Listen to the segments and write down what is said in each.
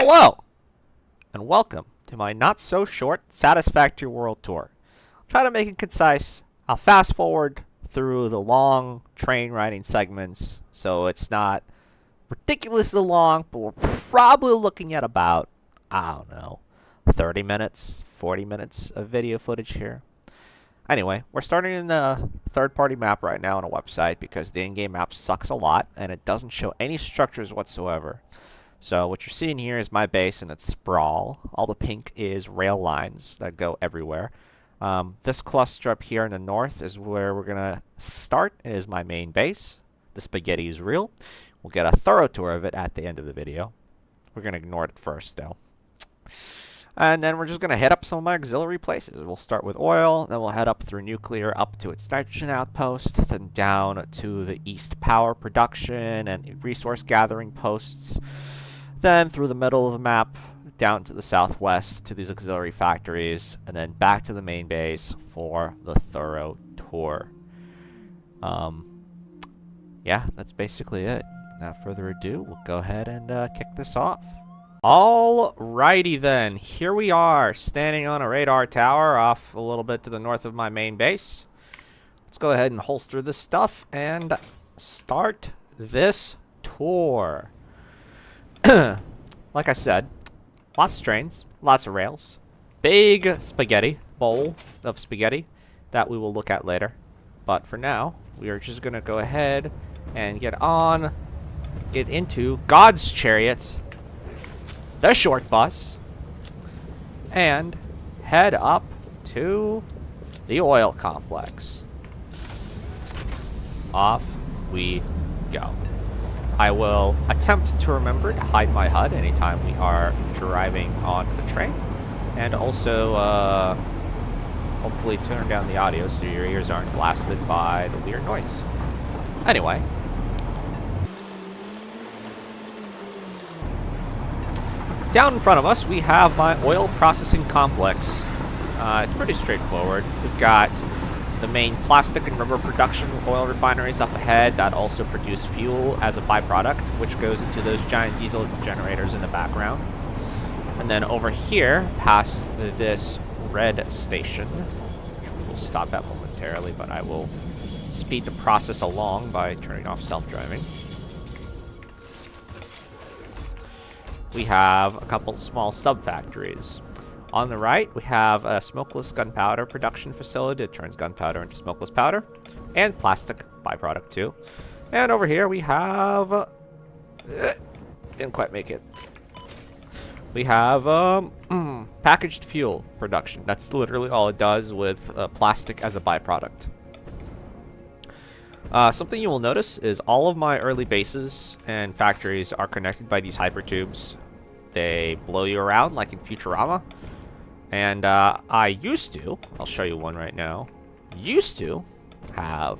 Hello, and welcome to my not-so-short Satisfactory World Tour. I'll try to make it concise. I'll fast forward through the long train riding segments, so it's not ridiculously long, but we're probably looking at about, I don't know, 30 minutes, 40 minutes of video footage here. Anyway, we're starting in the third-party map right now on a website because the in-game map sucks a lot, and it doesn't show any structures whatsoever. So what you're seeing here is my base, and it's sprawl. All the pink is rail lines that go everywhere. This cluster up here in the north is where we're going to start. It is my main base. The spaghetti is real. We'll get a thorough tour of it at the end of the video. We're going to ignore it first, though. And then we're just going to head up some of my auxiliary places. We'll start with oil, then we'll head up through nuclear up to its nitrogen outpost, then down to the east power production and resource gathering posts. Then through the middle of the map, down to the southwest to these auxiliary factories, and then back to the main base for the thorough tour. Yeah, that's basically it. Without further ado, we'll go ahead and kick this off. Alrighty then, here we are, standing on a radar tower off a little bit to the north of my main base. Let's go ahead and holster this stuff and start this tour. Like I said, lots of trains, lots of rails, big spaghetti, bowl of spaghetti that we will look at later. But for now, we are just going to go ahead and get into God's chariot, the short bus, and head up to the oil complex. Off we go. I will attempt to remember to hide my HUD anytime we are driving on the train, and also hopefully turn down the audio so your ears aren't blasted by the weird noise. Anyway, down in front of us we have my oil processing complex. It's pretty straightforward. We've got the main plastic and rubber production oil refineries up ahead that also produce fuel as a byproduct, which goes into those giant diesel generators in the background. And then over here, past this red station, which we'll stop at momentarily, but I will speed the process along by turning off self-driving. We have a couple small sub-factories. On the right, we have a smokeless gunpowder production facility that turns gunpowder into smokeless powder, and plastic byproduct too. And over here we have... didn't quite make it. We have packaged fuel production. That's literally all it does with plastic as a byproduct. Something you will notice is all of my early bases and factories are connected by these hypertubes. They blow you around like in Futurama. And I used to, I'll show you one right now, used to have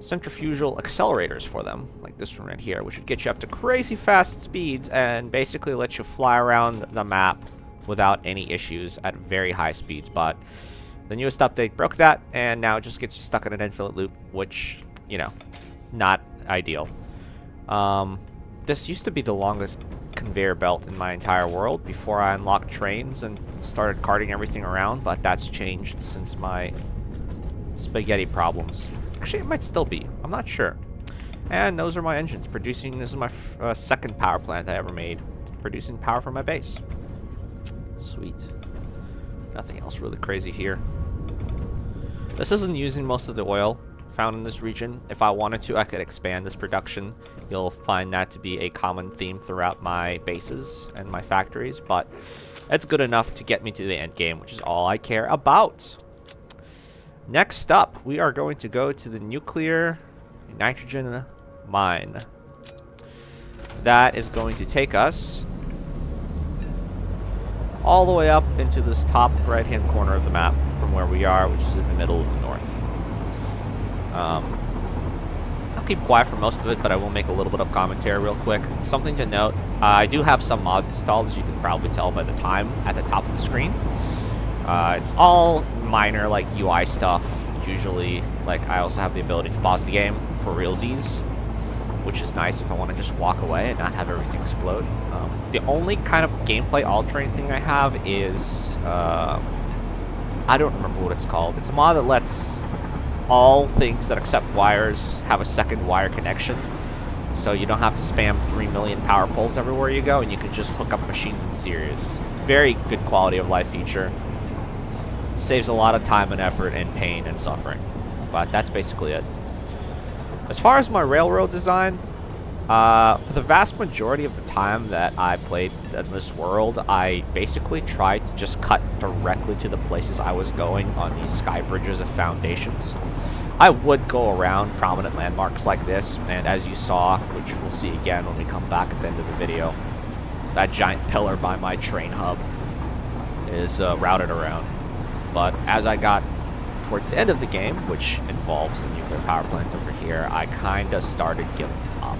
centrifugal accelerators for them, like this one right here, which would get you up to crazy fast speeds and basically let you fly around the map without any issues at very high speeds. But the newest update broke that, and now it just gets you stuck in an infinite loop, which, you know, not ideal. This used to be the longest conveyor belt in my entire world before I unlocked trains and started carting everything around, but that's changed since my spaghetti problems. Actually, it might still be. I'm not sure. And those are my engines producing. This is my second power plant I ever made, producing power for my base. Sweet. Nothing else really crazy here. This isn't using most of the oil found in this region. If I wanted to, I could expand this production. You'll find that to be a common theme throughout my bases and my factories, but it's good enough to get me to the end game, which is all I care about. Next up, we are going to go to the nuclear nitrogen mine. That is going to take us all the way up into this top right-hand corner of the map from where we are, which is in the middle of the north. I'll keep quiet for most of it, but I will make a little bit of commentary real quick. Something to note, I do have some mods installed, as you can probably tell by the time at the top of the screen. It's all minor, like UI stuff, usually. Like, I also have the ability to pause the game for realsies, which is nice if I want to just walk away and not have everything explode. The only kind of gameplay altering thing I have is, I don't remember what it's called. It's a mod that lets all things that accept wires have a second wire connection. So you don't have to spam 3 million power poles everywhere you go, and you can just hook up machines in series. Very good quality of life feature. Saves a lot of time and effort and pain and suffering. But that's basically it. As far as my railroad design, for the vast majority of the time that I played in this world, I basically tried to just cut directly to the places I was going on these sky bridges of foundations. I would go around prominent landmarks like this, and as you saw, which we'll see again when we come back at the end of the video, that giant pillar by my train hub is routed around. But as I got towards the end of the game, which involves the nuclear power plant over here, I kind of started giving up.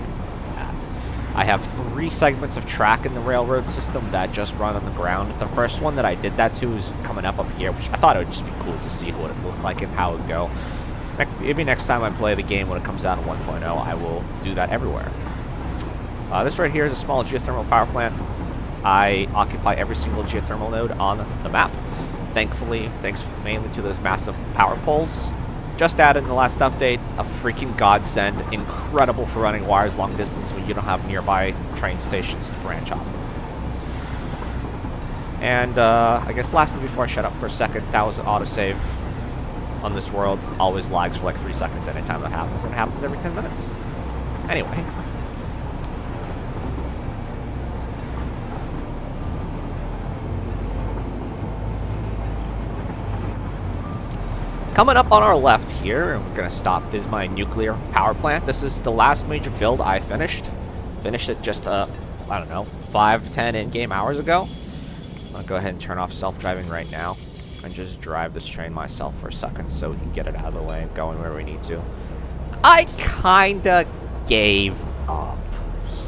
I have 3 segments of track in the railroad system that just run on the ground. The first one that I did that to is coming up here, which I thought it would just be cool to see what it looked like and how it would go. Maybe next time I play the game when it comes out in 1.0, I will do that everywhere. This right here is a small geothermal power plant. I occupy every single geothermal node on the map. Thankfully, thanks mainly to those massive power poles. Just added in the last update, a freaking godsend. Incredible for running wires long distance when you don't have nearby train stations to branch off of. And I guess lastly, before I shut up for a second, that was an autosave on this world. Always lags for like 3 seconds anytime that happens, and it happens every 10 minutes. Anyway. Coming up on our left here, and we're going to stop, is my nuclear power plant. This is the last major build I finished. Finished it just, I don't know, 5-10 in-game hours ago. I'm going to go ahead and turn off self-driving right now and just drive this train myself for a second so we can get it out of the way and going where we need to. I kind of gave up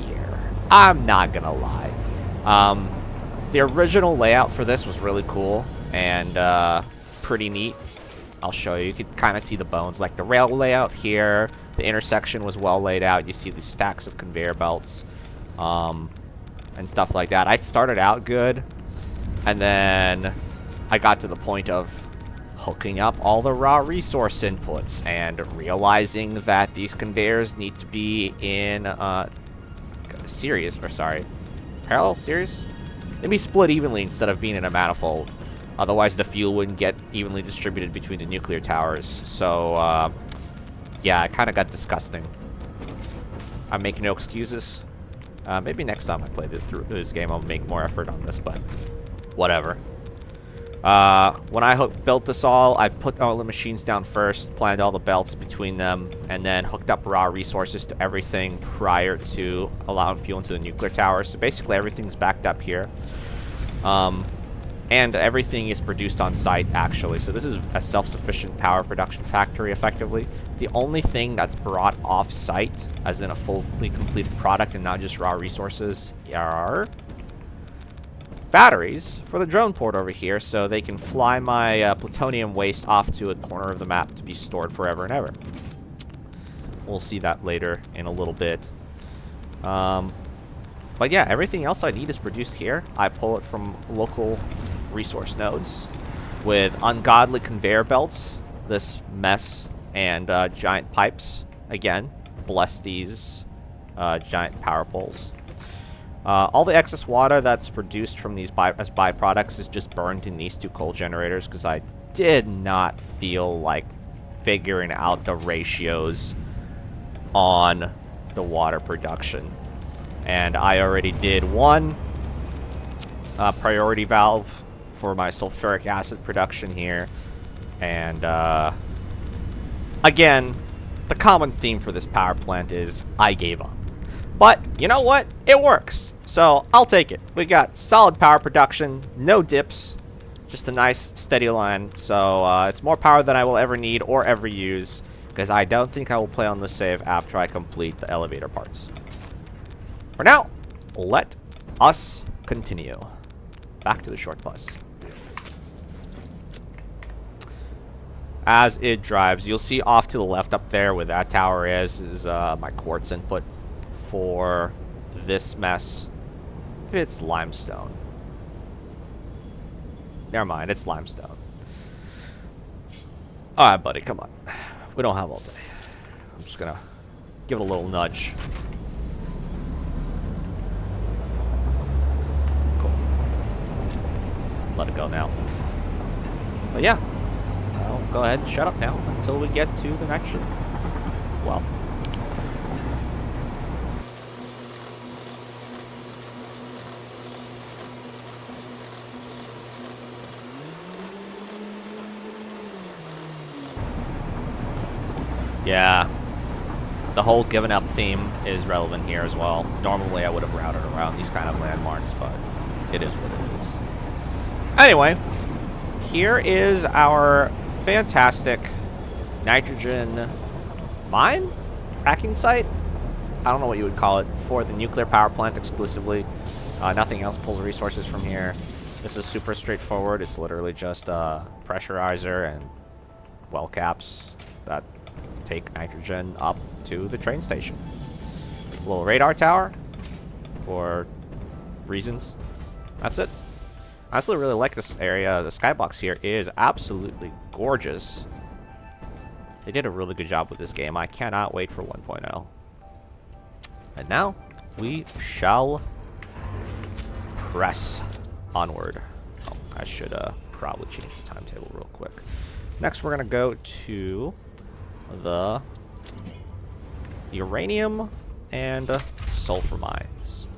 here. I'm not going to lie. The original layout for this was really cool and pretty neat. I'll show you. You could kind of see the bones, like the rail layout here. The intersection was well laid out. You see the stacks of conveyor belts and stuff like that. I started out good, and then I got to the point of hooking up all the raw resource inputs and realizing that these conveyors need to be in parallel series. They'd be split evenly instead of being in a manifold. Otherwise, the fuel wouldn't get evenly distributed between the nuclear towers. So, yeah, it kind of got disgusting. I'm making no excuses. Maybe next time I play through this game, I'll make more effort on this, but whatever. When I built this all, I put all the machines down first, planned all the belts between them, and then hooked up raw resources to everything prior to allowing fuel into the nuclear towers. So basically, everything's backed up here. And everything is produced on site, actually. So this is a self-sufficient power production factory, effectively. The only thing that's brought off-site, as in a fully completed product and not just raw resources, are batteries for the drone port over here, so they can fly my plutonium waste off to a corner of the map to be stored forever and ever. We'll see that later in a little bit. But yeah, everything else I need is produced here. I pull it from local resource nodes with ungodly conveyor belts, this mess, and giant pipes. Again, bless these giant power poles. All the excess water that's produced from these as byproducts is just burned in these 2 coal generators because I did not feel like figuring out the ratios on the water production. And I already did one priority valve for my sulfuric acid production here. And again, the common theme for this power plant is I gave up. But you know what? It works. So I'll take it. We got solid power production, no dips, just a nice steady line. So it's more power than I will ever need or ever use, because I don't think I will play on this save after I complete the elevator parts. For now, let us continue. Back to the short bus. As it drives, you'll see off to the left up there where that tower is my quartz input for this mess. it's limestone. Never mind, it's limestone. Alright, buddy, come on. We don't have all day. I'm just gonna give it a little nudge. Cool. Let it go now. But yeah. I'll go ahead and shut up now until we get to the next ship. Well. Yeah, the whole giving up theme is relevant here as well. Normally I would have routed around these kind of landmarks, but it is what it is. Anyway, here is our fantastic nitrogen mine? Fracking site? I don't know what you would call it, for the nuclear power plant exclusively. Nothing else pulls resources from here. This is super straightforward. It's literally just a pressurizer and well caps that take nitrogen up to the train station. A little radar tower for reasons. That's it. I honestly really like this area. The skybox here is absolutely gorgeous. They did a really good job with this game. I cannot wait for 1.0. And now we shall press onward. Oh, I should probably change the timetable real quick. Next, we're gonna go to the uranium and sulfur mines,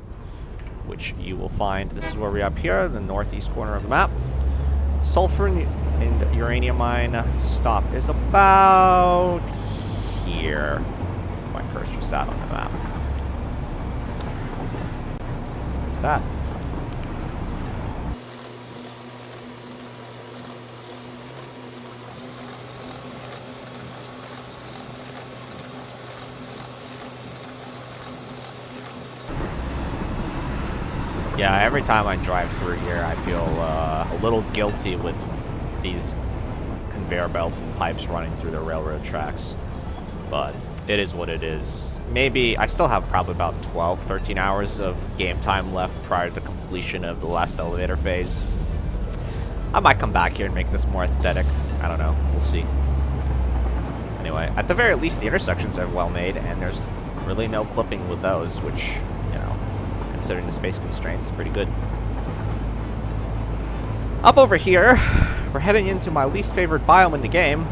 which you will find. This is where we're up here, in the northeast corner of the map. Sulfur and uranium mine stop is about here. My cursor's sat on the map. What's that? Yeah, every time I drive through here, I feel a little guilty with these conveyor belts and pipes running through the railroad tracks. But it is what it is. Maybe I still have probably about 12, 13 hours of game time left prior to the completion of the last elevator phase. I might come back here and make this more aesthetic. I don't know. We'll see. Anyway, at the very least, the intersections are well made, and there's really no clipping with those, which, you know, considering the space constraints, is pretty good. Up over here, we're heading into my least favorite biome in the game,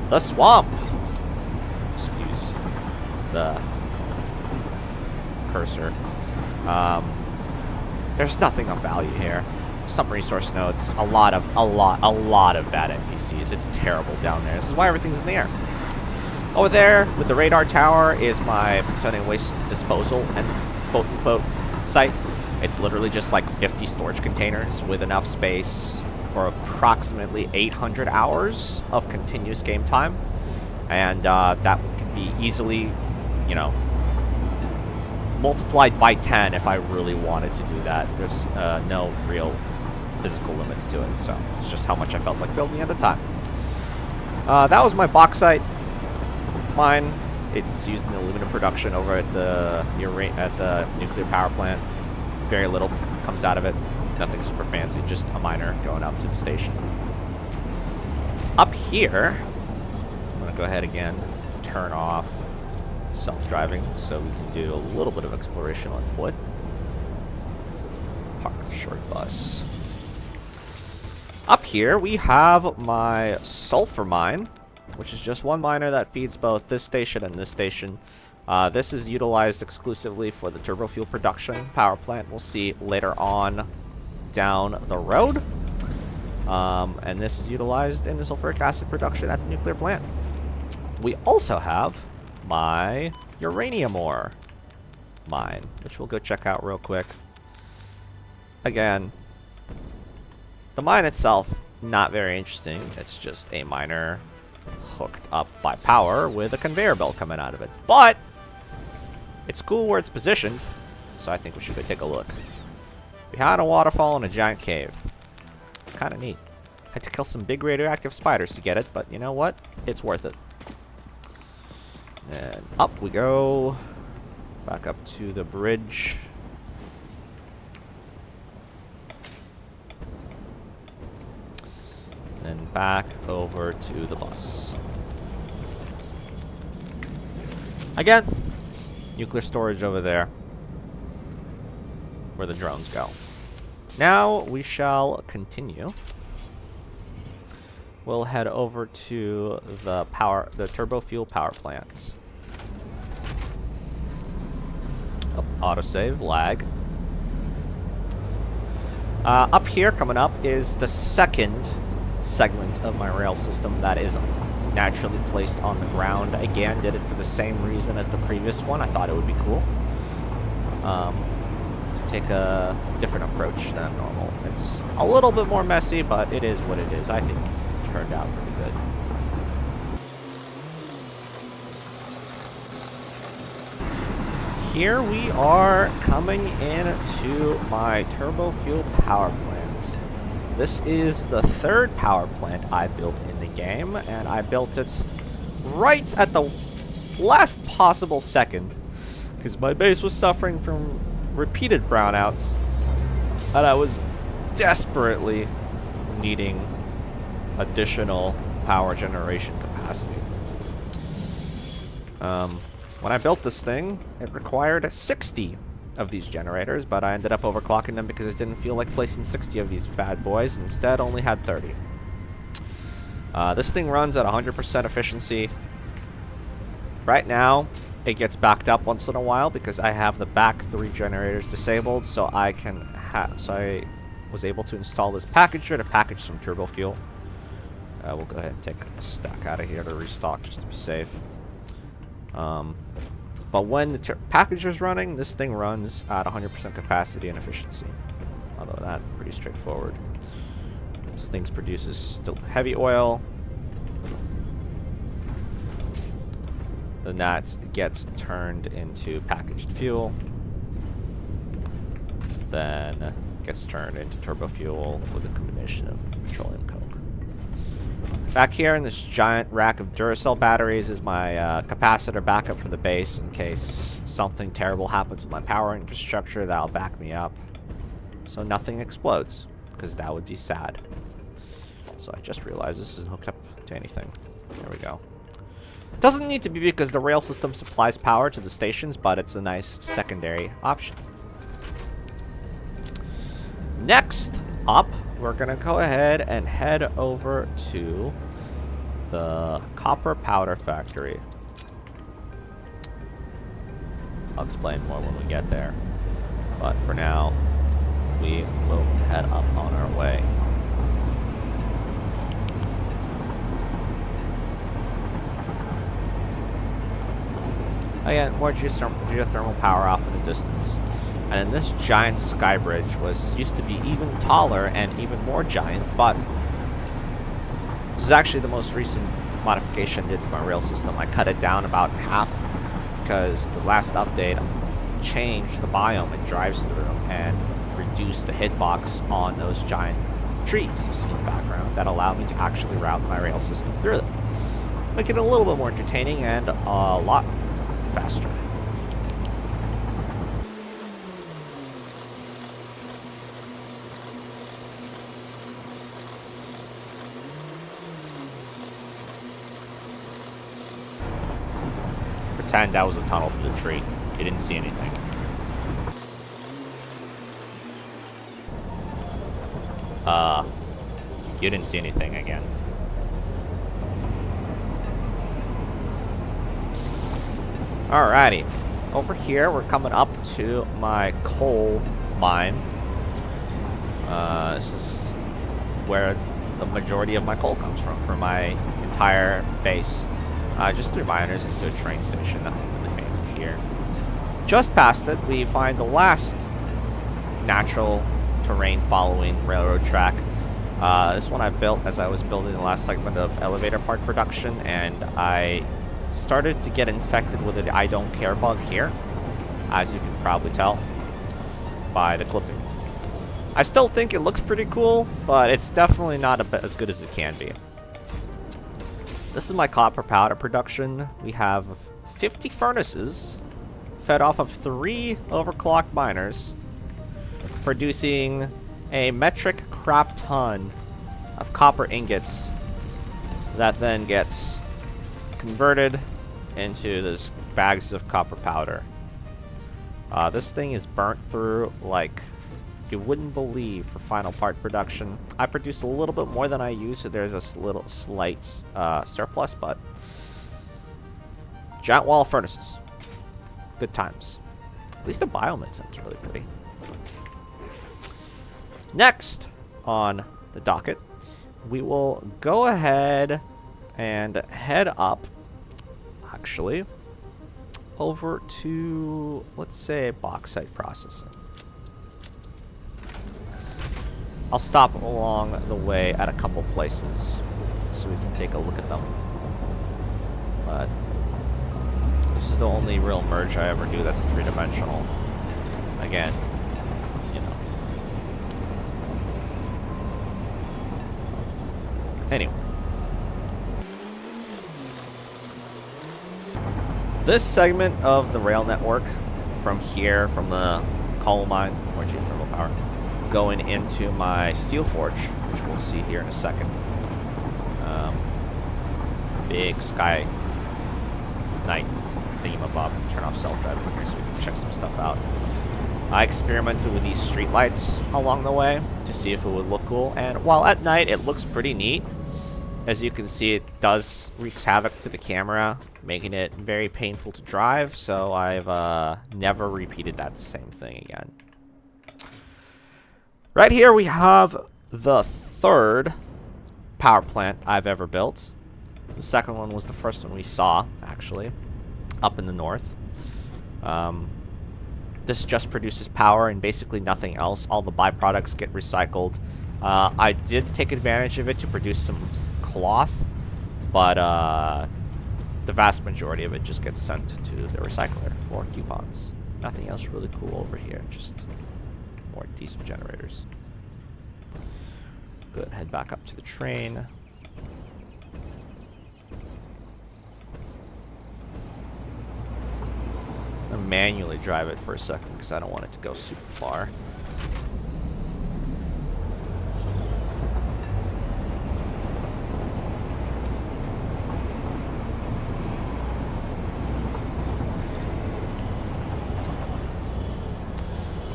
the swamp. Excuse the cursor. There's nothing of value here. Some resource nodes, a lot of bad NPCs. It's terrible down there. This is why everything's in the air. Over there, with the radar tower, is my plutonium waste disposal and quote-unquote site. It's literally just like 50 storage containers with enough space for approximately 800 hours of continuous game time. And that can be easily, you know, multiplied by 10 if I really wanted to do that. There's no real physical limits to it, so it's just how much I felt like building at the time. That was my bauxite mine. It's used in aluminum production over at the nuclear power plant. Very little comes out of it. Nothing super fancy, just a miner going up to the station. Up here, I'm gonna go ahead again, turn off self-driving so we can do a little bit of exploration on foot. Park the short bus. Up here we have my sulfur mine, which is just one miner that feeds both this station and this station. This is utilized exclusively for the turbo fuel production power plant we'll see later on down the road. And this is utilized in the sulfuric acid production at the nuclear plant. We also have my uranium ore mine, which we'll go check out real quick. Again, the mine itself, not very interesting. It's just a miner hooked up by power with a conveyor belt coming out of it. But it's cool where it's positioned, so I think we should go take a look. Behind a waterfall in a giant cave. Kind of neat. Had to kill some big radioactive spiders to get it, but you know what? It's worth it. And up we go. Back up to the bridge. back over to the bus. Again, nuclear storage over there, where the drones go. Now we shall continue. We'll head over to the turbo fuel power plant. Oh, autosave, lag. Up here, coming up, is the second segment of my rail system that is naturally placed on the ground. Again, did it for the same reason as the previous one. I thought it would be cool to take a different approach than normal. It's a little bit more messy, but it is what it is. I think it's turned out pretty good. Here we are coming into my turbo fuel power plant. This is the third power plant I built in the game, and I built it right at the last possible second because my base was suffering from repeated brownouts and I was desperately needing additional power generation capacity. When I built this thing, it required 60 of these generators, but I ended up overclocking them because I didn't feel like placing 60 of these bad boys. Instead, only had 30. This thing runs at 100% efficiency. Right now, it gets backed up once in a while because I have the back 3 generators disabled, so I was able to install this packager to package some turbo fuel. We'll go ahead and take a stack out of here to restock just to be safe. But when the packager's running, this thing runs at 100% capacity and efficiency. Although that's pretty straightforward. This thing produces heavy oil. Then that gets turned into packaged fuel. Then gets turned into turbo fuel with a combination of petroleum coke. Back here in this giant rack of Duracell batteries is my capacitor backup for the base in case something terrible happens with my power infrastructure. That'll back me up so nothing explodes, because that would be sad. So I just realized this isn't hooked up to anything. There we go. Doesn't need to be because the rail system supplies power to the stations, but it's a nice secondary option. Next up, we're going to go ahead and head over to the copper powder factory. I'll explain more when we get there. But for now, we will head up on our way. Again, more geothermal power off in the distance. And then this giant sky bridge used to be even taller and even more giant, but this is actually the most recent modification I did to my rail system. I cut it down about half because the last update changed the biome it drives through and reduced the hitbox on those giant trees you see in the background that allow me to actually route my rail system through them, make it a little bit more entertaining and a lot faster. Pretend that was a tunnel through the tree. You didn't see anything. You didn't see anything again. Alrighty. Over here, we're coming up to my coal mine. This is where the majority of my coal comes from for my entire base. Just 3 miners into a train station, nothing really fancy here. Just past it, we find the last natural terrain following railroad track. This one I built as I was building the last segment of elevator park production, and I started to get infected with the I don't care bug here, as you can probably tell by the clipping. I still think it looks pretty cool, but it's definitely not as good as it can be. This is my copper powder production. We have 50 furnaces fed off of 3 overclocked miners, producing a metric crap ton of copper ingots That then gets converted into this bags of copper powder. This thing is burnt through like you wouldn't believe for final part production. I produced a little bit more than I used, so there's a little slight surplus, but giant wall furnaces. Good times. At least the biome sounds really pretty. Next on the docket, we will go ahead and head up, actually, over to, let's say, bauxite processing. I'll stop along the way at a couple places so we can take a look at them. But this is the only real merge I ever do that's three-dimensional. Again, you know. Anyway. This segment of the rail network from here, from the coal mine, or geothermal power, going into my steel forge, which we'll see here in a second. Big sky night thingamabob. Turn off self-driving here so we can check some stuff out. I experimented with these street lights along the way to see if it would look cool, and while at night it looks pretty neat, as you can see it does wreaks havoc to the camera, making it very painful to drive, so I've never repeated that the same thing again. Right here we have the third power plant I've ever built. The second one was the first one we saw, actually, up in the north. This just produces power and basically nothing else. All the byproducts get recycled. I did take advantage of it to produce some cloth, but the vast majority of it just gets sent to the recycler for coupons. Nothing else really cool over here, just more diesel generators. Good, head back up to the train. I'm gonna manually drive it for a second because I don't want it to go super far.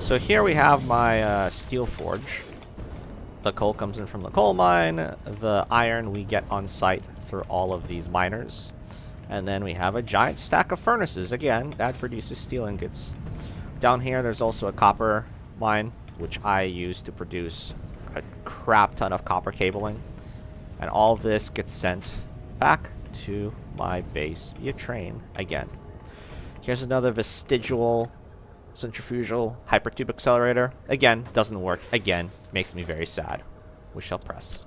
So here we have my steel forge. The coal comes in from the coal mine. The iron we get on site through all of these miners. And then we have a giant stack of furnaces. Again, that produces steel ingots. Down here there's also a copper mine, which I use to produce a crap ton of copper cabling. And all of this gets sent back to my base via train again. Here's another vestigial centrifugal hypertube accelerator. Again, doesn't work. Again, makes me very sad. We shall press.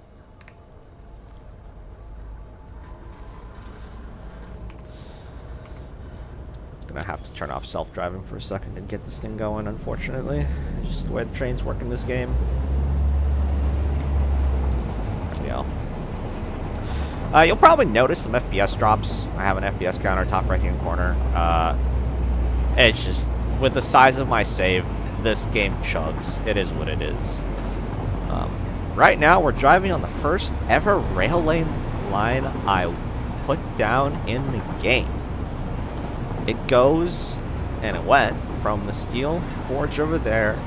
Gonna have to turn off self-driving for a second and get this thing going, unfortunately. It's just the way the trains work in this game. There we go. You'll probably notice some FPS drops. I have an FPS counter top right-hand corner. It's just, with the size of my save, this game chugs. It is what it is. Right now, we're driving on the first ever rail line I put down in the game. It goes, and it went, from the steel forge over there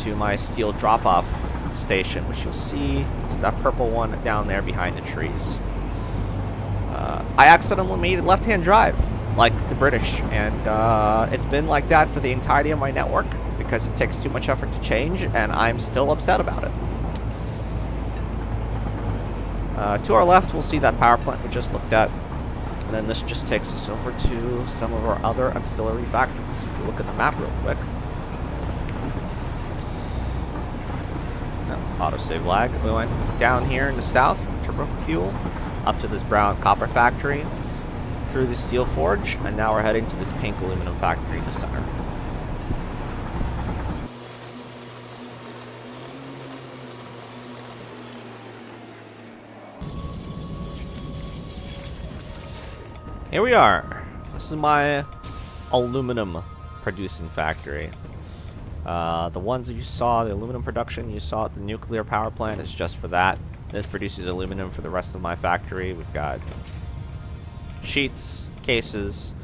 to my steel drop-off station, which you'll see is that purple one down there behind the trees. I accidentally made it left-hand drive, like the British, and it's been like that for the entirety of my network because it takes too much effort to change, and I'm still upset about it. To our left, we'll see that power plant we just looked at. And then this just takes us over to some of our other auxiliary factories. If you look at the map real quick. No, autosave lag. We went down here in the south, turbo fuel, up to this brown copper factory, through the steel forge, and now we're heading to this pink aluminum factory in the center. Here we are. This is my aluminum producing factory. The ones that you saw, the aluminum production you saw at the nuclear power plant, is just for that. This produces aluminum for the rest of my factory. We've got sheets, cases,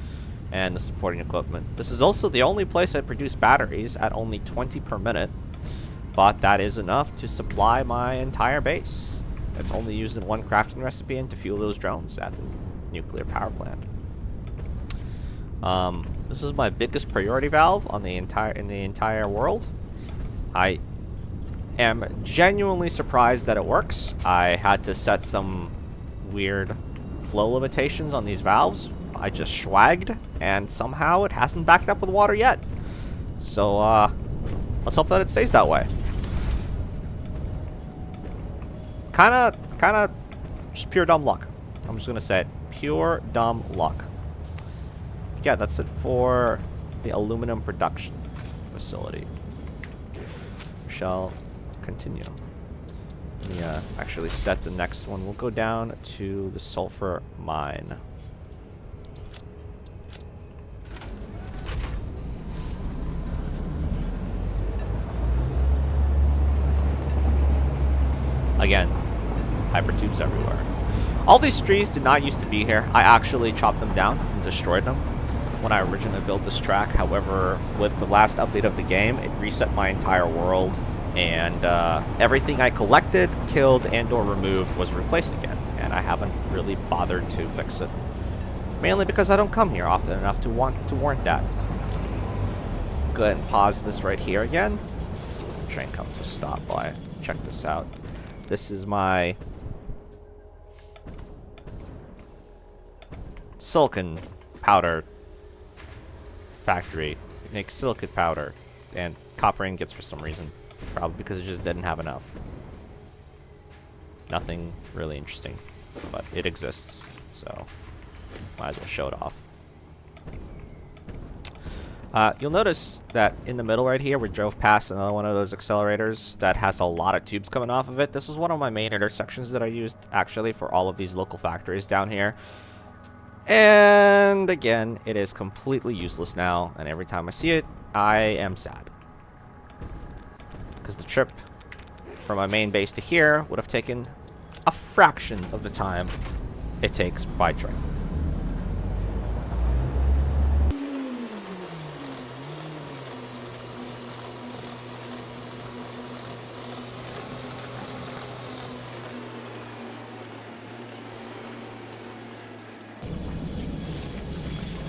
and the supporting equipment. This is also the only place I produce batteries at only 20 per minute, but that is enough to supply my entire base. It's only used in one crafting recipe and to fuel those drones at the nuclear power plant. This is my biggest priority valve on the entire world. I am genuinely surprised that it works. I had to set some weird flow limitations on these valves. I just swagged, and somehow it hasn't backed up with water yet. So, let's hope that it stays that way. Kinda, just pure dumb luck. I'm just gonna say it. Pure dumb luck. Yeah, that's it for the aluminum production facility. Shall continue. Let me actually set the next one. We'll go down to the sulfur mine. Again, hypertubes everywhere. All these trees did not used to be here. I actually chopped them down and destroyed them when I originally built this track. However, with the last update of the game, it reset my entire world, and everything I collected, killed, and or removed was replaced again, and I haven't really bothered to fix it. Mainly because I don't come here often enough to warrant that. Go ahead and pause this right here again. The train comes to a stop while I check this out. This is my silicon powder factory. It makes silicon powder and copper ingots for some reason. Probably because it just didn't have enough. Nothing really interesting, but it exists, so might as well show it off. You'll notice that in the middle right here, we drove past another one of those accelerators that has a lot of tubes coming off of it. This was one of my main intersections that I used, actually, for all of these local factories down here. And again, it is completely useless now, and every time I see it, I am sad. Because the trip from my main base to here would have taken a fraction of the time it takes by train.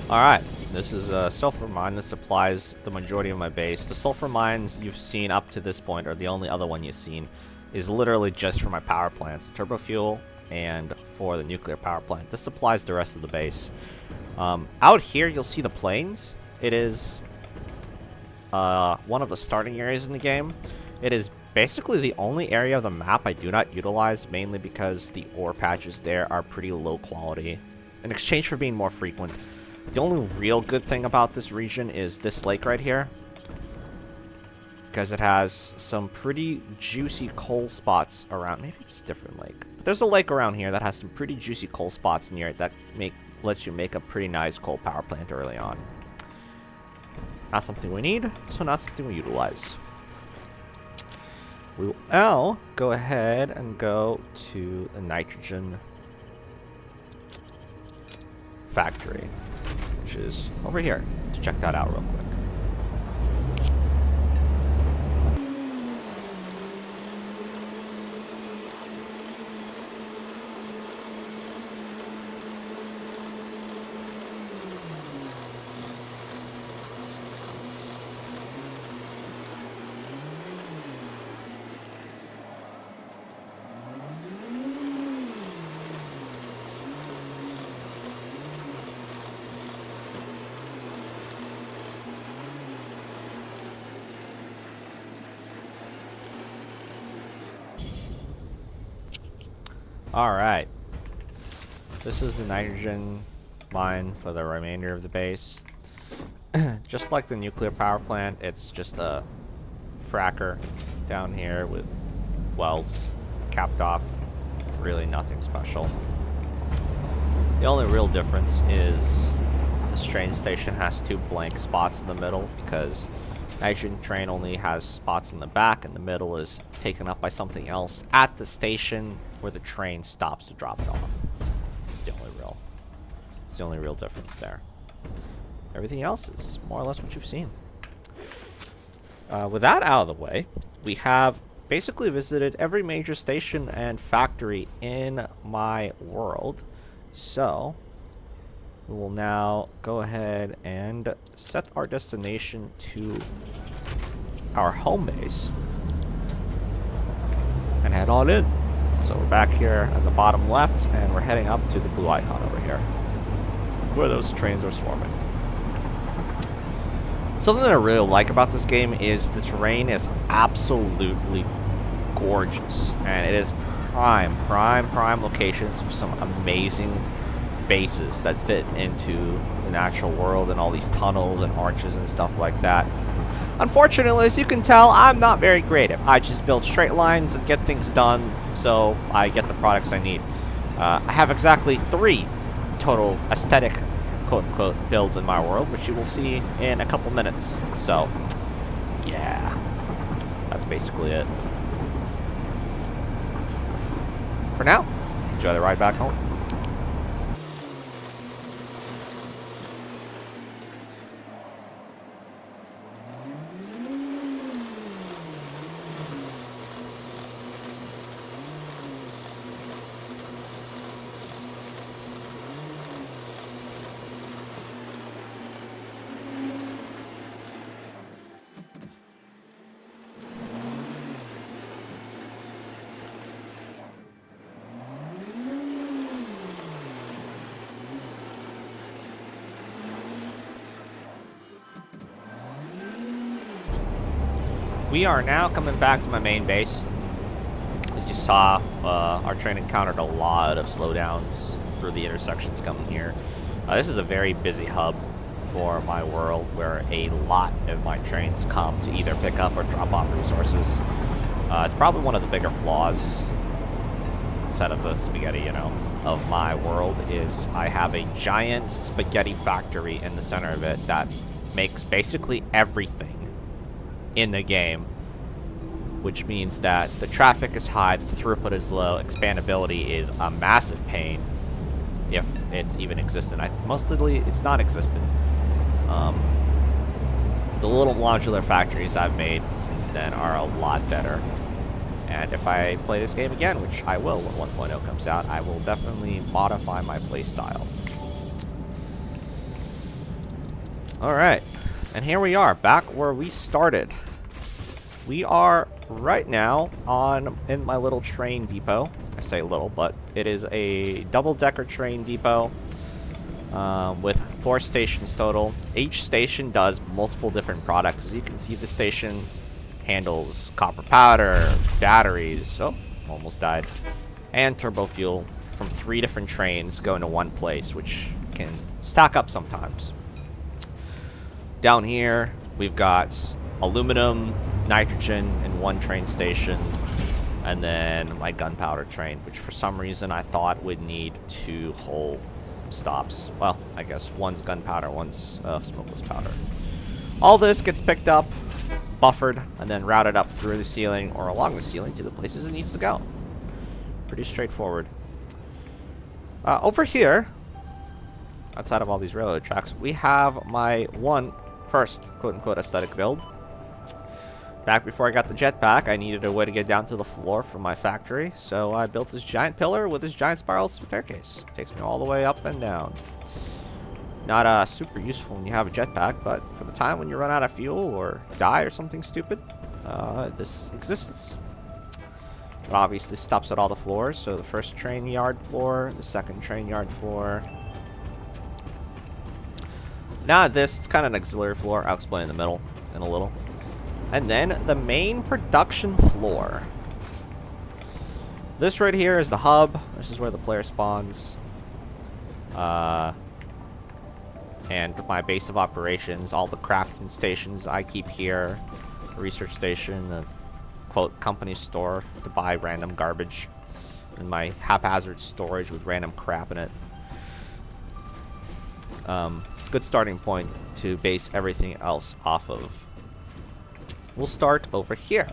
Alright, this is a sulfur mine that supplies the majority of my base. The sulfur mines you've seen up to this point, or the only other one you've seen, is literally just for my power plants, turbo fuel, and for the nuclear power plant. This supplies the rest of the base. Out here, you'll see the plains. It is one of the starting areas in the game. It is basically the only area of the map I do not utilize, mainly because the ore patches there are pretty low quality, in exchange for being more frequent. The only real good thing about this region is this lake right here, because it has some pretty juicy coal spots around. Maybe it's a different lake. But there's a lake around here that has some pretty juicy coal spots near it that lets you make a pretty nice coal power plant early on. Not something we need, so not something we utilize. We will now go ahead and go to the nitrogen factory, which is over here. Let's check that out real quick. Alright. This is the nitrogen mine for the remainder of the base. Just like the nuclear power plant, it's just a fracker down here with wells capped off. Really nothing special. The only real difference is this train station has two blank spots in the middle because Nitrogen train only has spots in the back, and the middle is taken up by something else at the station where the train stops to drop it off. It's the only real difference there. Everything else is more or less what you've seen. With that out of the way, we have basically visited every major station and factory in my world. So we will now go ahead and set our destination to our home base and head on in. So we're back here at the bottom left, and we're heading up to the blue icon over here, where those trains are swarming. Something that I really like about this game is the terrain is absolutely gorgeous, and it is prime locations for some amazing bases that fit into the natural world, and all these tunnels and arches and stuff like that. Unfortunately, as you can tell, I'm not very creative. I just build straight lines and get things done, so I get the products I need. I have exactly 3 total aesthetic quote-unquote builds in my world, which you will see in a couple minutes. So, yeah, that's basically it. For now, enjoy the ride back home. We are now coming back to my main base. As you saw, our train encountered a lot of slowdowns through the intersections coming here. This is a very busy hub for my world, where a lot of my trains come to either pick up or drop off resources. It's probably one of the bigger flaws, instead of the spaghetti, you know, of my world, is I have a giant spaghetti factory in the center of it that makes basically everything in the game, which means that the traffic is high, the throughput is low, expandability is a massive pain, if it's even existent. Mostly it's non-existent. The little modular factories I've made since then are a lot better, and if I play this game again, which I will when 1.0 comes out, I will definitely modify my playstyle. Alright. And here we are, back where we started. We are right now in my little train depot. I say little, but it is a double-decker train depot with 4 stations total. Each station does multiple different products. As you can see, the station handles copper powder, batteries, oh, almost died, and turbo fuel from 3 different trains going to one place, which can stack up sometimes. Down here, we've got aluminum, nitrogen in 1 train station, and then my gunpowder train, which for some reason I thought would need 2 whole stops. Well, I guess one's gunpowder, one's smokeless powder. All this gets picked up, buffered, and then routed up through the ceiling or along the ceiling to the places it needs to go. Pretty straightforward. Over here, outside of all these railroad tracks, we have my first quote-unquote aesthetic build. Back before I got the jetpack, I needed a way to get down to the floor from my factory, so I built this giant pillar with this giant spiral staircase. It takes me all the way up and down. Not super useful when you have a jetpack, but for the time when you run out of fuel or die or something stupid, this exists. It obviously stops at all the floors, so the first train yard floor, the second train yard floor. Now this, it's kind of an auxiliary floor. I'll explain in the middle in a little. And then the main production floor. This right here is the hub. This is where the player spawns. And my base of operations, all the crafting stations I keep here. The research station, the quote company store to buy random garbage. And my haphazard storage with random crap in it. Good starting point to base everything else off of. we'll start over here.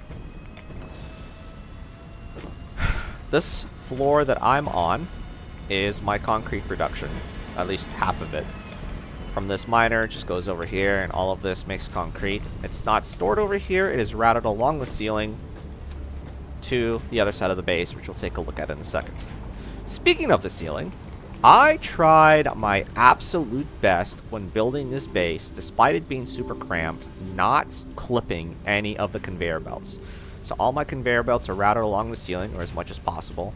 This floor that I'm on is my concrete production, at least half of it. From this miner, it just goes over here, and all of this makes concrete. It's not stored over here, it is routed along the ceiling to the other side of the base, which we'll take a look at in a second. Speaking of the ceiling, I tried my absolute best when building this base, despite it being super cramped, not clipping any of the conveyor belts. So all my conveyor belts are routed along the ceiling, or as much as possible.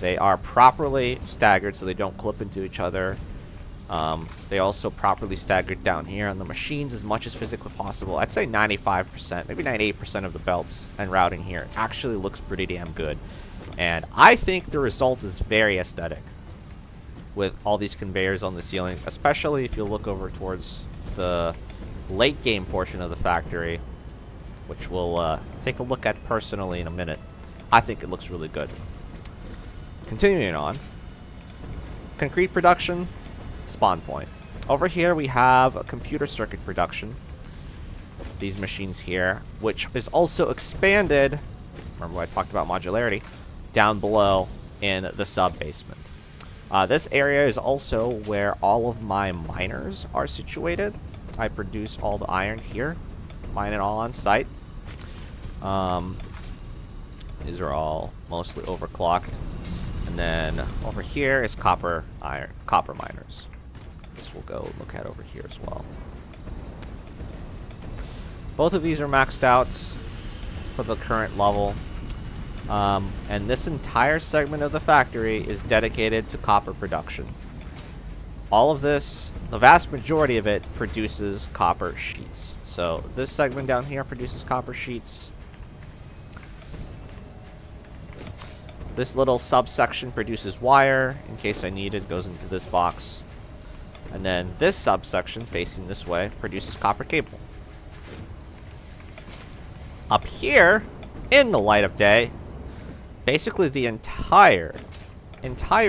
They are properly staggered so they don't clip into each other. They also properly staggered down here on the machines as much as physically possible. I'd say 95%, maybe 98% of the belts and routing here actually looks pretty damn good. And I think the result is very aesthetic with all these conveyors on the ceiling, especially if you look over towards the late game portion of the factory, which we'll take a look at personally in a minute. I think it looks really good. Continuing on, concrete production, spawn point. Over here we have a computer circuit production. These machines here, which is also expanded, remember I talked about modularity, down below in the sub-basement. This area is also where all of my miners are situated. I produce all the iron here, mine it all on site. These are all mostly overclocked. And then over here is copper miners. This we'll go look at over here as well. Both of these are maxed out for the current level. And this entire segment of the factory is dedicated to copper production. All of this, the vast majority of it, produces copper sheets. So this segment down here produces copper sheets. This little subsection produces wire. In case I need it, goes into this box. And then this subsection, facing this way, produces copper cable. Up here, in the light of day, basically the entire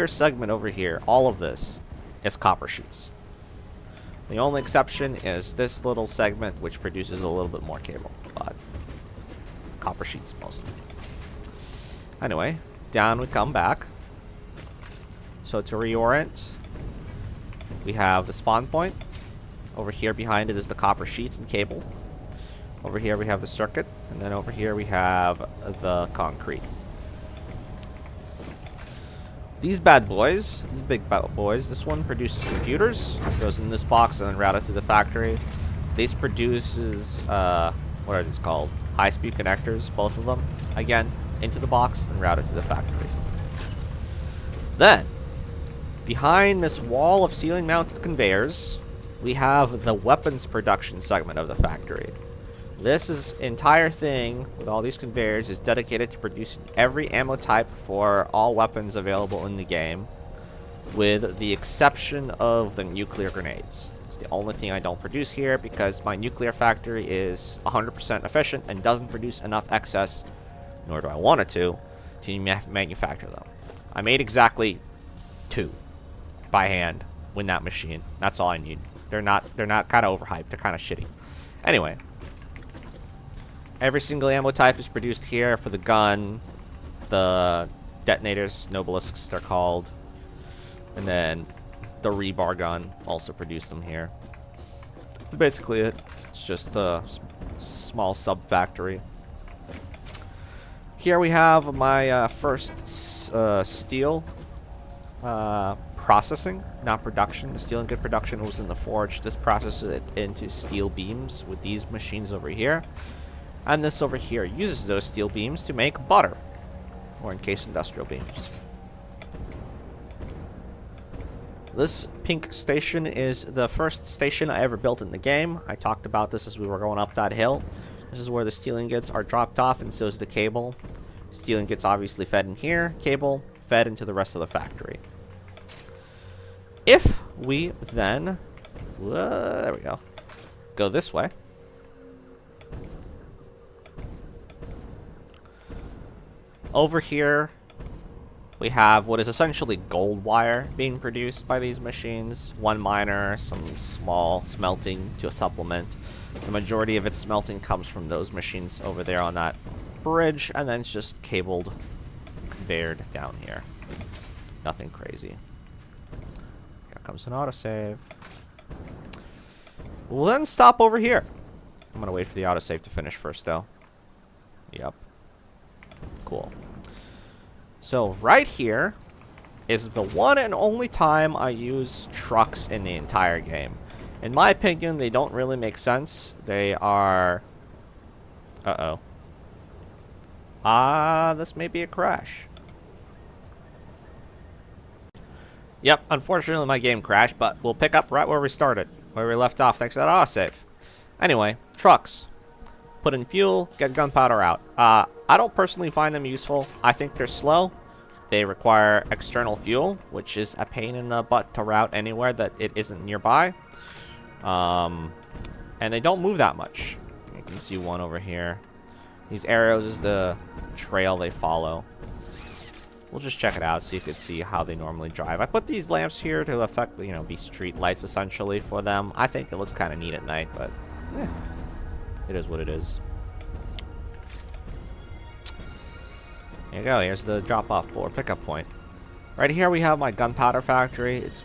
segment over here, all of this, is copper sheets. The only exception is this little segment, which produces a little bit more cable, but copper sheets mostly. Anyway, down we come back. So to reorient, we have the spawn point. Over here behind it is the copper sheets and cable. Over here we have the circuit, and then over here we have the concrete. These bad boys, these big bad boys, this one produces computers, goes in this box and then routed through the factory. This produces, what are these called? High-speed connectors, both of them, again, into the box and routed through the factory. Then, behind this wall of ceiling-mounted conveyors, we have the weapons production segment of the factory. This entire thing, with all these conveyors, is dedicated to producing every ammo type for all weapons available in the game, with the exception of the nuclear grenades. It's the only thing I don't produce here because my nuclear factory is 100% efficient and doesn't produce enough excess, nor do I want it to manufacture them. I made exactly 2 by hand with that machine. That's all I need. They're not kind of overhyped. They're kind of shitty. Anyway, every single ammo type is produced here for the gun, the detonators, Nobelisks they're called, and then the rebar gun, also produce them here. Basically it's just a small sub-factory. Here we have my first steel processing, not production. The steel ingot production was in the forge. This processes it into steel beams with these machines over here. And this over here uses those steel beams to make butter, or in case industrial beams. This pink station is the first station I ever built in the game. I talked about this as we were going up that hill. This is where the steel ingots are dropped off, and so is the cable. Steel ingots obviously fed in here, cable fed into the rest of the factory. If we then, there we go this way, over here we have what is essentially gold wire being produced by these machines. One miner, some small smelting to supplement. The majority of its smelting comes from those machines over there on that bridge, and then it's just cabled, conveyored down here. Nothing crazy. Here comes an autosave. We'll then stop over here. I'm gonna wait for the autosave to finish first, though. Yep. Cool. So right here is the one and only time I use trucks in the entire game. In my opinion, they don't really make sense. They are... Uh-oh. This may be a crash. Yep, unfortunately my game crashed, but we'll pick up right where we started. Where we left off, thanks to that autosave. Anyway, trucks. Put in fuel, get gunpowder out. I don't personally find them useful. I think they're slow. They require external fuel, which is a pain in the butt to route anywhere that it isn't nearby. And they don't move that much. You can see one over here. These arrows is the trail they follow. We'll just check it out so you can see how they normally drive. I put these lamps here to affect, you know, be street lights essentially for them. I think it looks kind of neat at night, but it is what it is. There you go. Here's the drop-off or pickup point. Right here we have my gunpowder factory. It's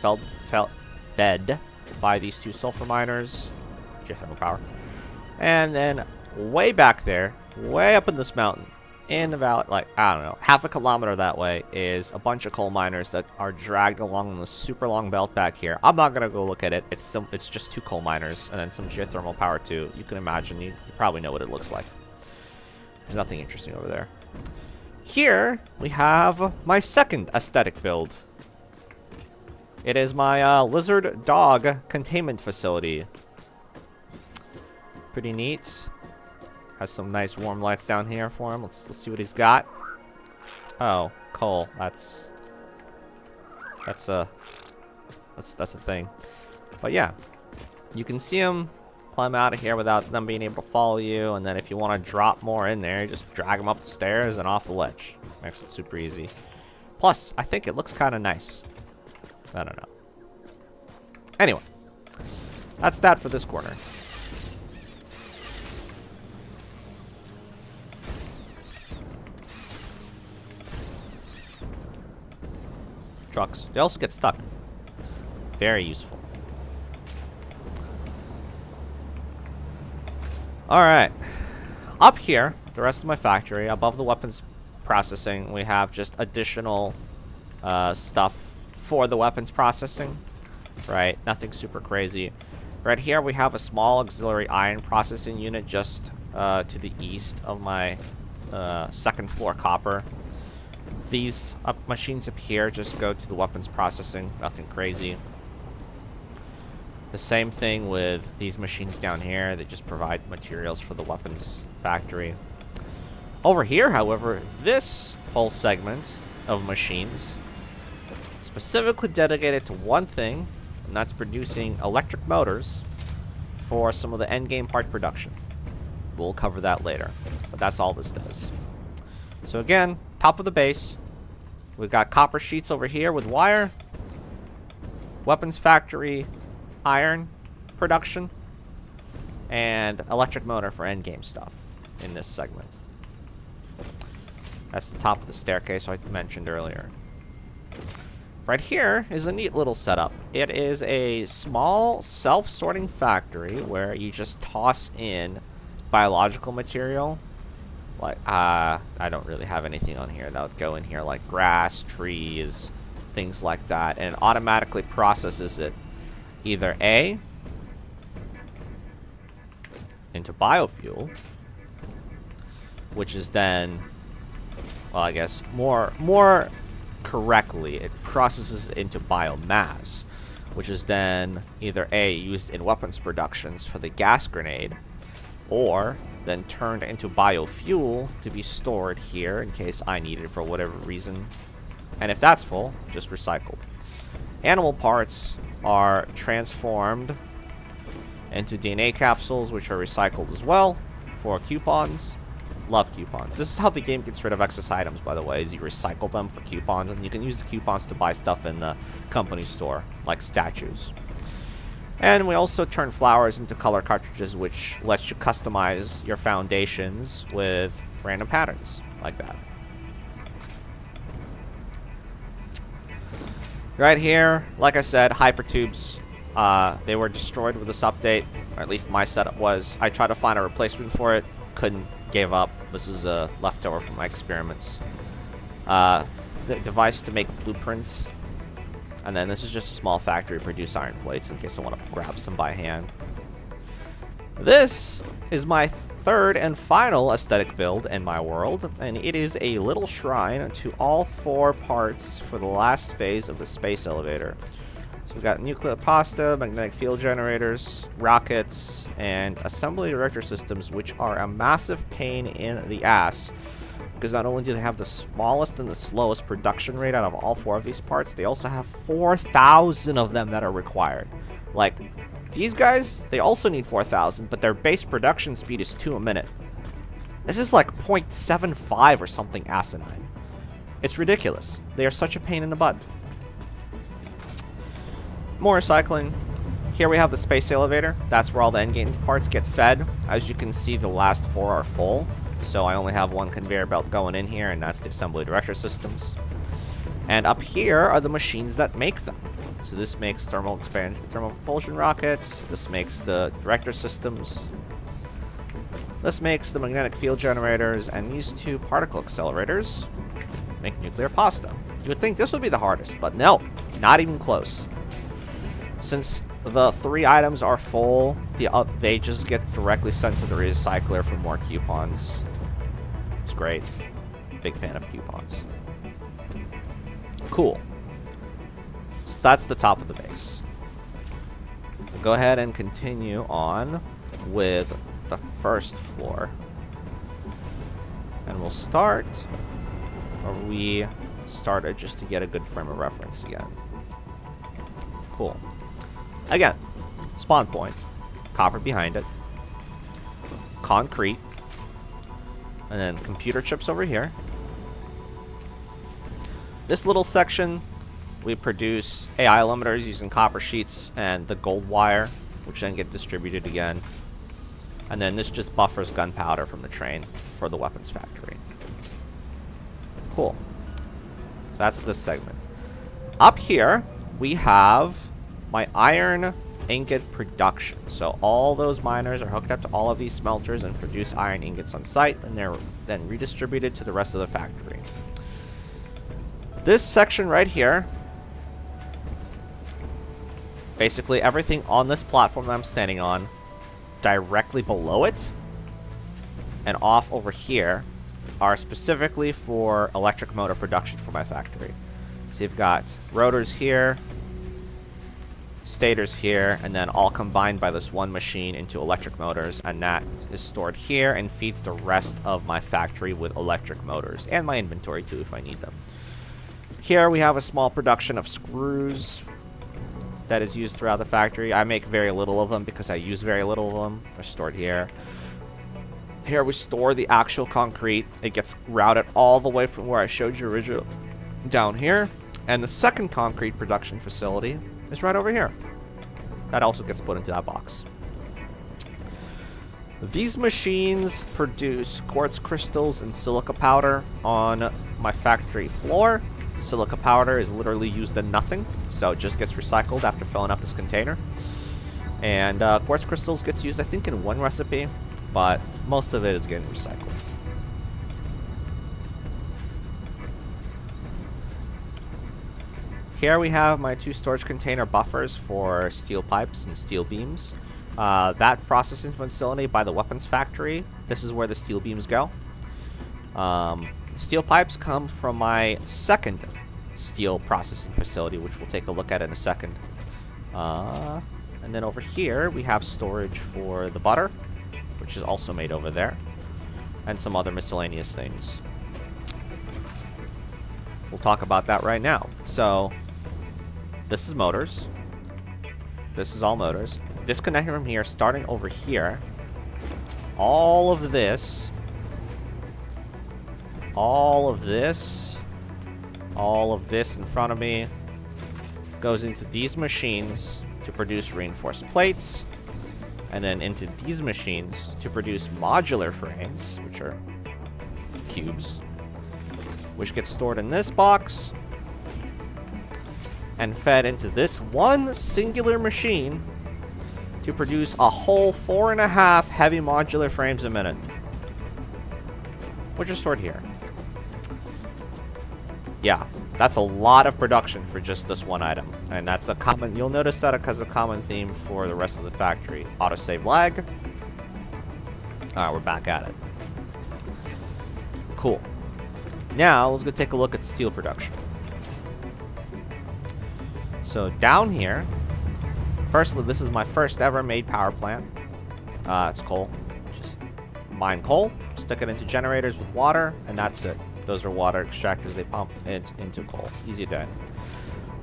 fed by these two sulfur miners. Geothermal power. And then way back there, way up in this mountain, in the valley, like, I don't know, half a kilometer that way, is a bunch of coal miners that are dragged along the super long belt back here. I'm not going to go look at it. It's just two coal miners and then some geothermal power too. You can imagine. You probably know what it looks like. There's nothing interesting over there. Here, we have my second aesthetic build. It is my lizard dog containment facility. Pretty neat. Has some nice warm lights down here for him. Let's see what he's got. Oh, coal. That's a thing. But yeah, you can see him climb out of here without them being able to follow you, and then if you want to drop more in there, you just drag them up the stairs and off the ledge. Makes it super easy. Plus, I think it looks kind of nice. I don't know. Anyway, that's that for this corner. Trucks. They also get stuck. Very useful. Alright. Up here, the rest of my factory, above the weapons processing, we have just additional stuff for the weapons processing. Right? Nothing super crazy. Right here, we have a small auxiliary iron processing unit just to the east of my second floor copper. These machines up here just go to the weapons processing. Nothing crazy. The same thing with these machines down here. They just provide materials for the weapons factory. Over here, however, this whole segment of machines specifically dedicated to one thing, and that's producing electric motors for some of the endgame part production. We'll cover that later, but that's all this does. So again, top of the base, we've got copper sheets over here with wire, weapons factory iron production, and electric motor for endgame stuff in this segment. That's the top of the staircase I mentioned earlier. Right here is a neat little setup. It is a small self-sorting factory where you just toss in biological material. Like, I don't really have anything on here that would go in here, like grass, trees, things like that, and it automatically processes it either A, into biofuel, which is then, well, I guess more correctly, it processes it into biomass, which is then either A, used in weapons productions for the gas grenade, or then turned into biofuel to be stored here in case I need it for whatever reason. And if that's full, just recycled. Animal parts are transformed into DNA capsules, which are recycled as well for coupons. Love coupons. This is how the game gets rid of excess items, by the way, is you recycle them for coupons, and you can use the coupons to buy stuff in the company store, like statues. And we also turn flowers into color cartridges, which lets you customize your foundations with random patterns, like that. Right here, like I said, hypertubes. They were destroyed with this update, or at least my setup was. I tried to find a replacement for it, couldn't, gave up. This is a leftover from my experiments. The device to make blueprints, and then this is just a small factory to produce iron plates in case I want to grab some by hand. This is my third and final aesthetic build in my world, and it is a little shrine to all 4 parts for the last phase of the space elevator. So we've got nuclear pasta, magnetic field generators, rockets, and assembly director systems, which are a massive pain in the ass, because not only do they have the smallest and the slowest production rate out of all 4 of these parts, they also have 4,000 of them that are required. Like, these guys, they also need 4,000, but their base production speed is 2 a minute. This is like 0.75 or something asinine. It's ridiculous. They are such a pain in the butt. More recycling. Here we have the space elevator. That's where all the endgame parts get fed. As you can see, the last 4 are full. So I only have 1 conveyor belt going in here, and that's the assembly director systems. And up here are the machines that make them. So this makes thermal propulsion rockets. This makes the director systems. This makes the magnetic field generators, and these 2 particle accelerators make nuclear pasta. You would think this would be the hardest, but no, not even close. Since the 3 items are full, they just get directly sent to the recycler for more coupons. It's great. Big fan of coupons. Cool. So that's the top of the base. We'll go ahead and continue on with the first floor. And we'll start, or we started just to get a good frame of reference again. Cool. Again, spawn point, copper behind it, concrete, and then computer chips over here. This little section, we produce AI limiters using copper sheets and the gold wire, which then get distributed again. And then this just buffers gunpowder from the train for the weapons factory. Cool. So that's this segment. Up here, we have my iron ingot production. So all those miners are hooked up to all of these smelters and produce iron ingots on site, and they're then redistributed to the rest of the factory. This section right here, basically everything on this platform that I'm standing on, directly below it, and off over here, are specifically for electric motor production for my factory. So you've got rotors here, stators here, and then all combined by this one machine into electric motors, and that is stored here and feeds the rest of my factory with electric motors, and my inventory too if I need them. Here we have a small production of screws that is used throughout the factory. I make very little of them because I use very little of them. They're stored here. Here we store the actual concrete. It gets routed all the way from where I showed you originally down here. And the second concrete production facility is right over here. That also gets put into that box. These machines produce quartz crystals and silica powder on my factory floor. Silica powder is literally used in nothing, so it just gets recycled after filling up this container. And quartz crystals gets used, I think, in one recipe, but most of it is getting recycled. Here we have my 2 storage container buffers for steel pipes and steel beams. That processing facility by the weapons factory, this is where the steel beams go. Steel pipes come from my second steel processing facility, which we'll take a look at in a second. And then over here, we have storage for the butter, which is also made over there, and some other miscellaneous things. We'll talk about that right now. So, this is motors. This is all motors. Disconnecting from here, starting over here, all of this all of this in front of me goes into these machines to produce reinforced plates, and then into these machines to produce modular frames, which are cubes, which get stored in this box and fed into this one singular machine to produce a whole 4.5 heavy modular frames a minute, which are stored here. Yeah, that's a lot of production for just this one item, and that's a common, you'll notice that it has a common theme for the rest of the factory. Autosave lag. Alright, we're back at it. Cool. Now, let's go take a look at steel production. So, down here, firstly, this is my first ever made power plant. It's coal. Just mine coal, stick it into generators with water, and that's it. Those are water extractors. They pump it into coal. Easy done.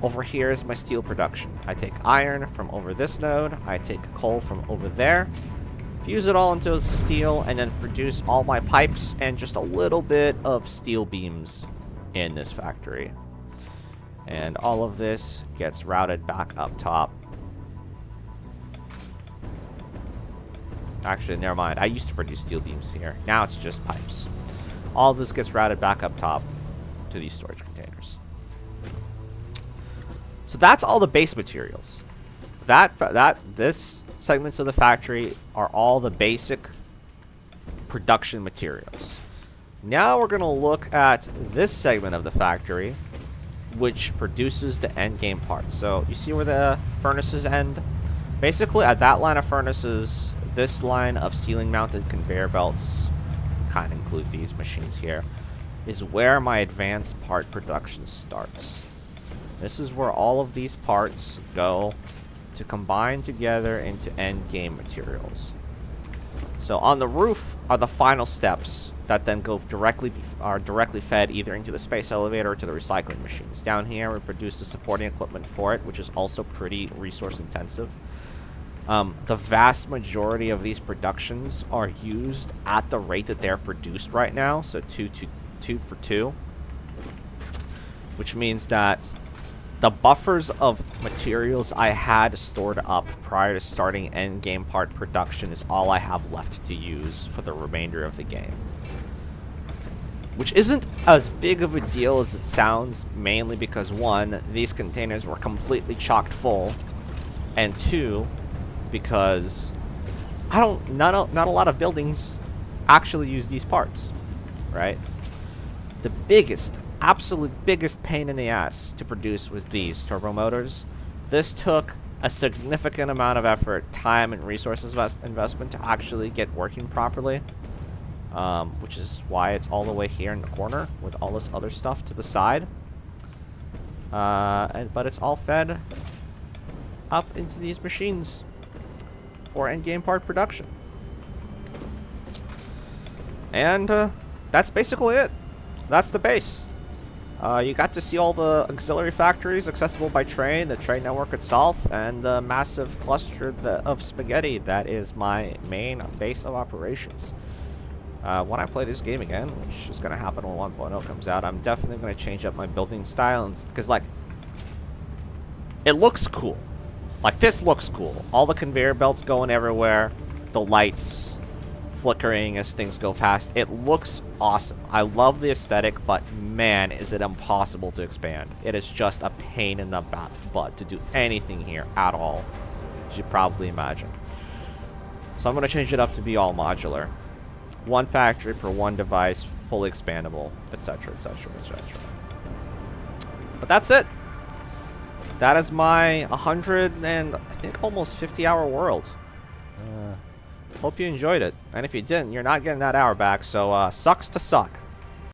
Over here is my steel production. I take iron from over this node. I take coal from over there. Fuse it all into steel, and then produce all my pipes and just a little bit of steel beams in this factory. And all of this gets routed back up top. Actually, never mind. I used to produce steel beams here. Now it's just pipes. All of this gets routed back up top to these storage containers. So that's all the base materials. This segments of the factory are all the basic production materials. Now we're going to look at this segment of the factory, which produces the end game parts. So you see where the furnaces end? Basically, at that line of furnaces, this line of ceiling mounted conveyor belts, kind of include these machines here, is where my advanced part production starts. This is where all of these parts go to combine together into end game materials. So on the roof are the final steps that then are directly fed either into the space elevator or to the recycling machines. Down here we produce the supporting equipment for it, which is also pretty resource intensive. The vast majority of these productions are used at the rate that they're produced right now, so 2 for 2, which means that the buffers of materials I had stored up prior to starting end game part production is all I have left to use for the remainder of the game, which isn't as big of a deal as it sounds, mainly because 1, these containers were completely chocked full, and 2, because not a lot of buildings actually use these parts, right? The absolute biggest pain in the ass to produce was these turbo motors. This took a significant amount of effort, time, and resources investment to actually get working properly, which is why it's all the way here in the corner with all this other stuff to the side. But it's all fed up into these machines for endgame part production. And that's basically it. That's the base. You got to see all the auxiliary factories accessible by train, the train network itself, and the massive cluster of spaghetti that is my main base of operations. When I play this game again, which is going to happen when 1.0 comes out, I'm definitely going to change up my building style, because, like, it looks cool. Like, this looks cool. All the conveyor belts going everywhere, the lights flickering as things go past. It looks awesome. I love the aesthetic, but man, is it impossible to expand. It is just a pain in the butt to do anything here at all, as you probably imagine. So I'm going to change it up to be all modular. One factory per one device, fully expandable, etc., etc., etc. But that's it. That is my 100 and I think almost 50-hour world. Hope you enjoyed it. And if you didn't, you're not getting that hour back, so sucks to suck.